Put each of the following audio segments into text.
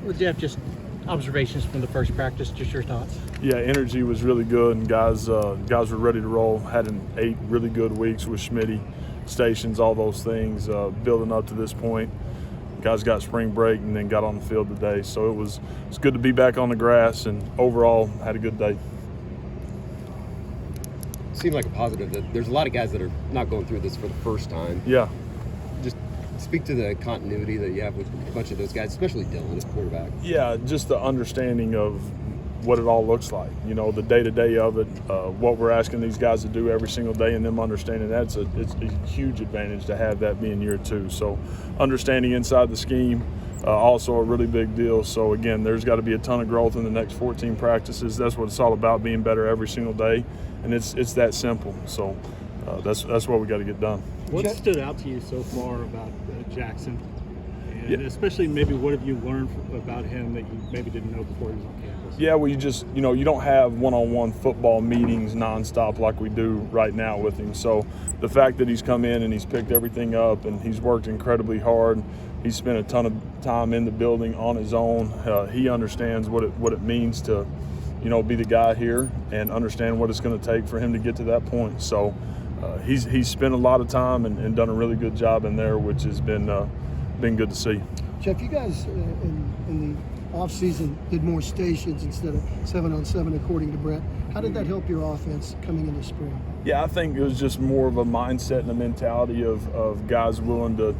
Well, Jeff, just observations from the first practice, just your thoughts. Yeah, energy was really good, and guys were ready to roll. Had 8 really good weeks with Schmitty, stations, all those things, building up to this point. Guys got spring break and then got on the field today, so it's good to be back on the grass, and overall had a good day. Seemed like a positive that there's a lot of guys that are not going through this for the first time. Yeah. Just speak to the continuity that you have with a bunch of those guys, especially Dylan as quarterback. Yeah, just the understanding of what it all looks like, the day-to-day of it, what we're asking these guys to do every single day, and them understanding that it's a huge advantage to have that being year 2. So understanding inside the scheme, also a really big deal. So again, there's got to be a ton of growth in the next 14 practices. That's what it's all about, being better every single day, and it's that simple. So that's what we got to get done. What stood out to you so far about Jackson? And especially maybe what have you learned about him that you maybe didn't know before he was on campus? Yeah, well, you don't have one-on-one football meetings nonstop like we do right now with him. So the fact that he's come in and he's picked everything up and he's worked incredibly hard, he's spent a ton of time in the building on his own. He understands what it means to, be the guy here and understand what it's going to take for him to get to that point. So he's spent a lot of time and done a really good job in there, which has been good to see. Jeff, you guys in the offseason did more stations instead of 7-on-7, according to Brett. How did that help your offense coming into spring? Yeah, I think it was just more of a mindset and a mentality of guys willing to,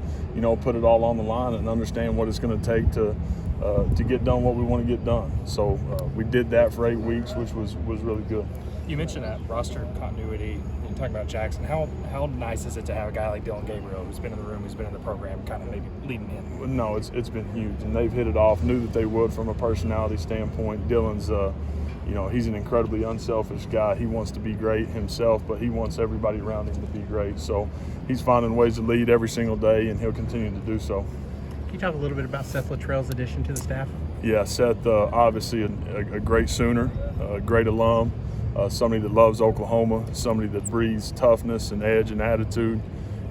put it all on the line and understand what it's going to take to get done what we want to get done. So we did that for 8 weeks, which was really good. You mentioned that roster continuity. You're talking about Jackson. How nice is it to have a guy like Dylan Gabriel, who's been in the room, who's been in the program, kind of maybe leading in? No, it's been huge, and they've hit it off. Knew that they would from a personality standpoint. Dylan's, he's an incredibly unselfish guy. He wants to be great himself, but he wants everybody around him to be great. So he's finding ways to lead every single day, and he'll continue to do so. Can you talk a little bit about Seth Luttrell's addition to the staff? Yeah, Seth, obviously a great Sooner, a great alum. Somebody that loves Oklahoma, somebody that breathes toughness and edge and attitude,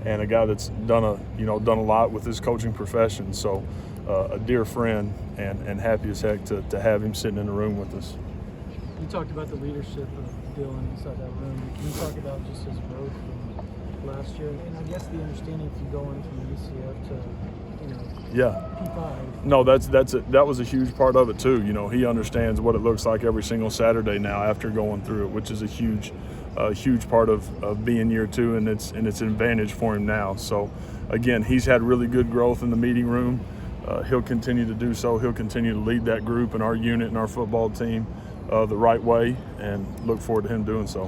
and a guy that's done a lot with his coaching profession. So a dear friend, and happy as heck to have him sitting in the room with us. You talked about the leadership of Dylan inside that room. Can you talk about just his growth from last year? And I guess the understanding if you go in from UCF to P5. No, that was a huge part of it too. He understands what it looks like every single Saturday now after going through it, which is a huge part of being year 2, and it's an advantage for him now. So again, he's had really good growth in the meeting room. He'll continue to do so. He'll continue to lead that group and our unit and our football team the right way, and look forward to him doing so.